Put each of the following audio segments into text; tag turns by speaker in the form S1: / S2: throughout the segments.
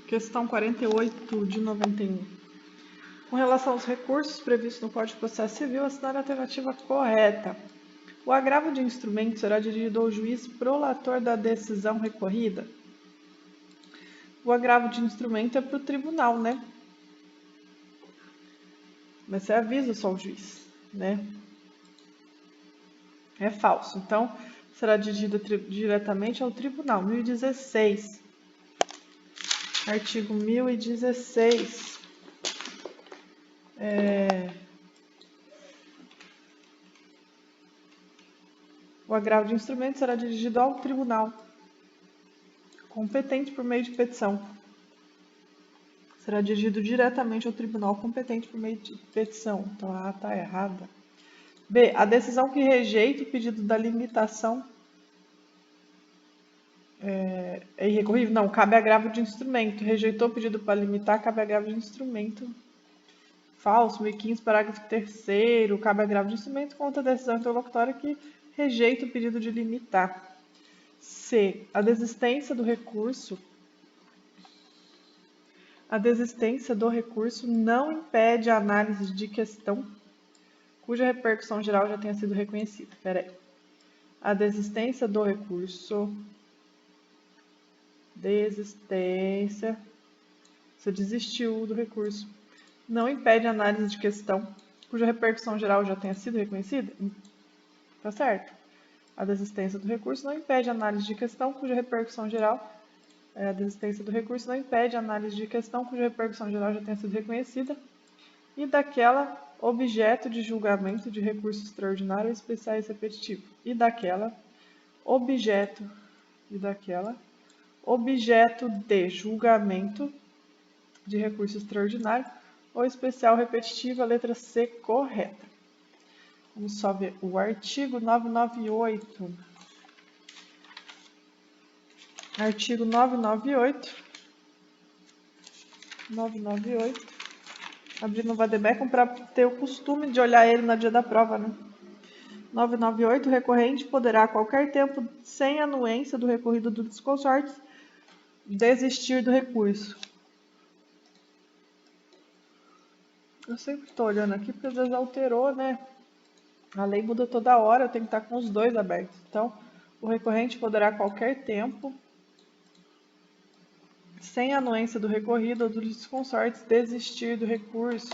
S1: Questão 48 de 91. Com relação aos recursos previstos no Código de Processo Civil, assinale a alternativa correta. O agravo de instrumento será dirigido ao juiz prolator da decisão recorrida. O agravo de instrumento é para o tribunal, né? Mas você avisa só o juiz, né? É falso. Então, será dirigido diretamente ao tribunal. 1016. Artigo 1016. O agravo de instrumento será dirigido ao tribunal competente por meio de petição. Será dirigido diretamente ao tribunal competente por meio de petição. Então, a A está errada. B. A decisão que rejeita o pedido da limitação é irrecorrível? Não, cabe agravo de instrumento. Rejeitou o pedido para limitar, cabe agravo de instrumento. Falso, 1015, parágrafo 3º, cabe agravo de instrumento contra a decisão interlocutória que rejeita o pedido de limitar. C. A desistência do recurso não impede a análise de questão cuja repercussão geral já tenha sido reconhecida. A desistência do recurso. Você desistiu do recurso. Não impede a análise de questão cuja repercussão geral já tenha sido reconhecida? Tá certo. A desistência do recurso não impede a análise de questão cuja repercussão geral já tenha sido reconhecida e daquela objeto de julgamento de recurso extraordinário, especiais e repetitivo. E daquela objeto de julgamento de recurso extraordinário ou especial repetitivo, a letra C correta. Vamos só ver o artigo 998. Artigo 998. Abrindo o vademecum para ter o costume de olhar ele no dia da prova, né? 998. O recorrente poderá, a qualquer tempo, sem anuência do recorrido do litisconsortes, desistir do recurso. Eu sempre estou olhando aqui porque às vezes alterou, né? A lei muda toda hora, eu tenho que estar com os dois abertos. Então, o recorrente poderá a qualquer tempo, sem anuência do recorrido ou do litisconsortes, desistir do recurso.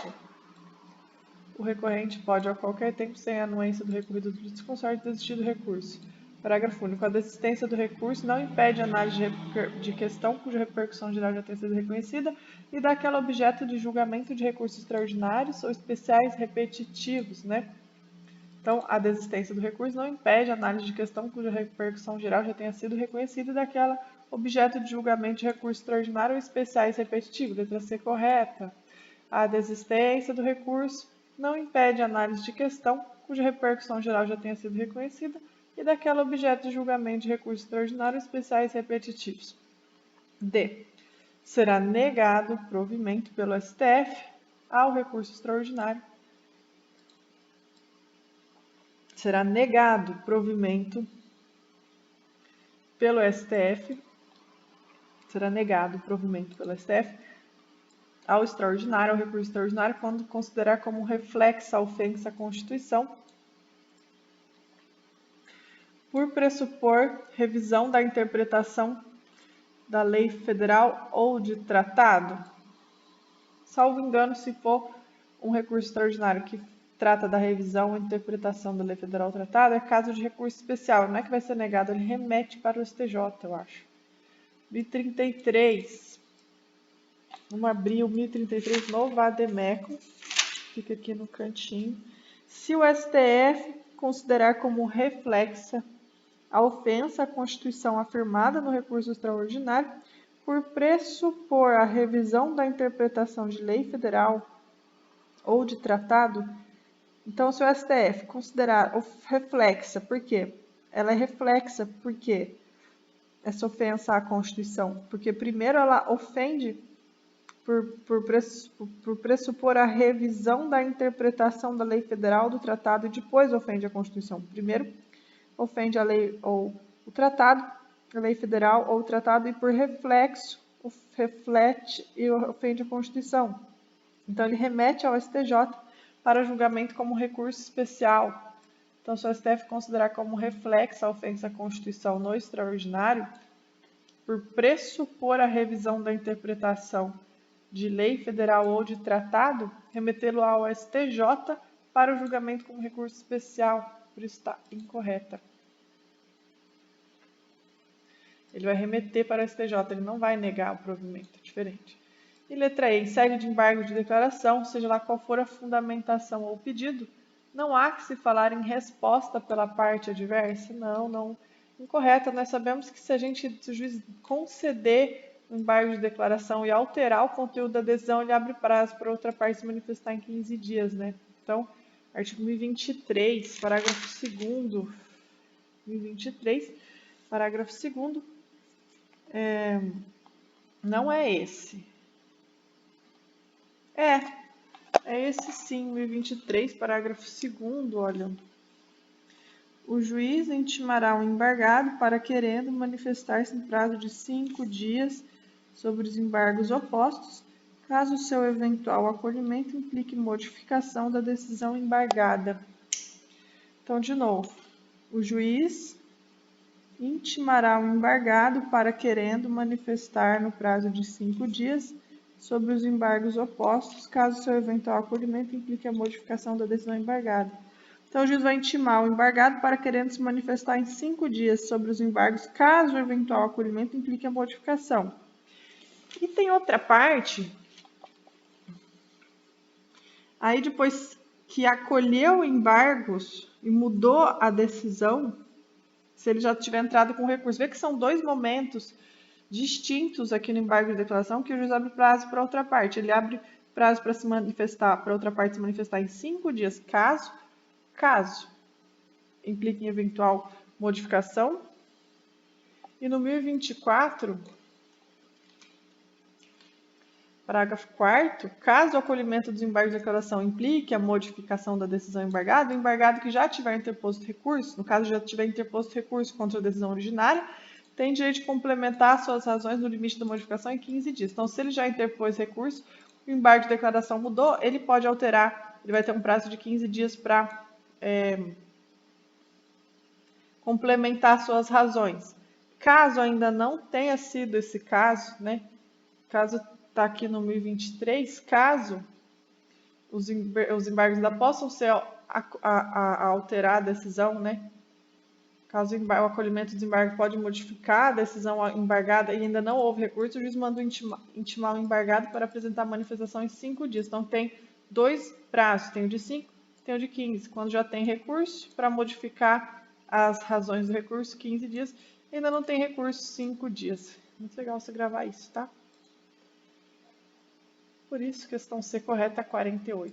S1: O recorrente pode, a qualquer tempo, sem anuência do recorrido ou do litisconsortes, desistir do recurso. Parágrafo único. A desistência do recurso não impede a análise de questão cuja repercussão geral já tenha sido reconhecida e daquele objeto de julgamento de recursos extraordinários ou especiais repetitivos, né? Então, a desistência do recurso não impede a análise de questão cuja repercussão geral já tenha sido reconhecida e daquela objeto de julgamento de recurso extraordinário ou especiais repetitivos. Letra C correta. A desistência do recurso não impede a análise de questão cuja repercussão geral já tenha sido reconhecida e daquela objeto de julgamento de recursos extraordinários, especiais e repetitivos. D. Será negado provimento pelo STF ao recurso extraordinário. Será negado provimento pelo STF. Será negado provimento pelo STF ao extraordinário, ao recurso extraordinário, quando considerar como reflexa a ofensa à Constituição, por pressupor revisão da interpretação da lei federal ou de tratado. Salvo engano, se for um recurso extraordinário que trata da revisão ou interpretação da lei federal ou tratado, é caso de recurso especial. Não é que vai ser negado, ele remete para o STJ, eu acho. 1033. Vamos abrir o 1033 no vademecum. Fica aqui no cantinho. Se o STF considerar como reflexa a ofensa à Constituição afirmada no recurso extraordinário, por pressupor a revisão da interpretação de lei federal ou de tratado, então se o STF considerar reflexa, por quê? Ela é reflexa porque essa ofensa à Constituição, porque primeiro ela ofende por pressupor a revisão da interpretação da lei federal do tratado e depois ofende a Constituição. Primeiro ofende a lei ou o tratado, a lei federal ou o tratado, e por reflexo reflete e ofende a Constituição. Então, ele remete ao STJ para julgamento como recurso especial. Então, se o STF considerar como reflexa a ofensa à Constituição no extraordinário, por pressupor a revisão da interpretação de lei federal ou de tratado, remetê-lo ao STJ para o julgamento como recurso especial. Por isso está incorreta. Ele vai remeter para o STJ, ele não vai negar o provimento, é diferente. E letra E, em sede de embargo de declaração, seja lá qual for a fundamentação ou pedido, não há que se falar em resposta pela parte adversa? Não. Incorreta. Nós sabemos que se o juiz conceder o embargo de declaração e alterar o conteúdo da decisão, ele abre prazo para outra parte se manifestar em 15 dias, né? Então, artigo 1023, parágrafo 2º, 1023, parágrafo 2º, não é esse. É esse sim, 1023, parágrafo 2º, olha. O juiz intimará o embargado para querendo manifestar-se em prazo de 5 dias sobre os embargos opostos, caso o seu eventual acolhimento implique modificação da decisão embargada. Então, de novo, o juiz intimará o embargado para querendo manifestar no prazo de 5 dias sobre os embargos opostos, caso seu eventual acolhimento implique a modificação da decisão embargada. Então, o juiz vai intimar o embargado para querendo se manifestar em 5 dias sobre os embargos, caso o eventual acolhimento implique a modificação. E tem outra parte, aí depois que acolheu embargos e mudou a decisão, se ele já tiver entrado com recurso. Vê que são dois momentos distintos aqui no embargo de declaração que o juiz abre prazo para outra parte. Ele abre prazo para se manifestar, para outra parte se manifestar em 5 dias, caso implique em eventual modificação. E no 1024, parágrafo 4º, caso o acolhimento dos embargos de declaração implique a modificação da decisão embargada, o embargado que já tiver interposto recurso, no caso já tiver interposto recurso contra a decisão originária, tem direito de complementar suas razões no limite da modificação em 15 dias. Então, se ele já interpôs recurso, o embargo de declaração mudou, ele pode alterar, ele vai ter um prazo de 15 dias para complementar suas razões. Caso ainda não tenha sido esse caso, né? Caso está aqui no 1023, caso os embargos ainda possam ser a alterar a decisão, né? Caso o acolhimento dos embargos pode modificar a decisão embargada e ainda não houve recurso, o juiz manda intimar o embargado para apresentar a manifestação em 5 dias. Então, tem dois prazos, tem o de 5 e tem o de 15. Quando já tem recurso, para modificar as razões do recurso, 15 dias. Ainda não tem recurso, 5 dias. Muito legal você gravar isso, tá? Por isso, questão C correta, 48.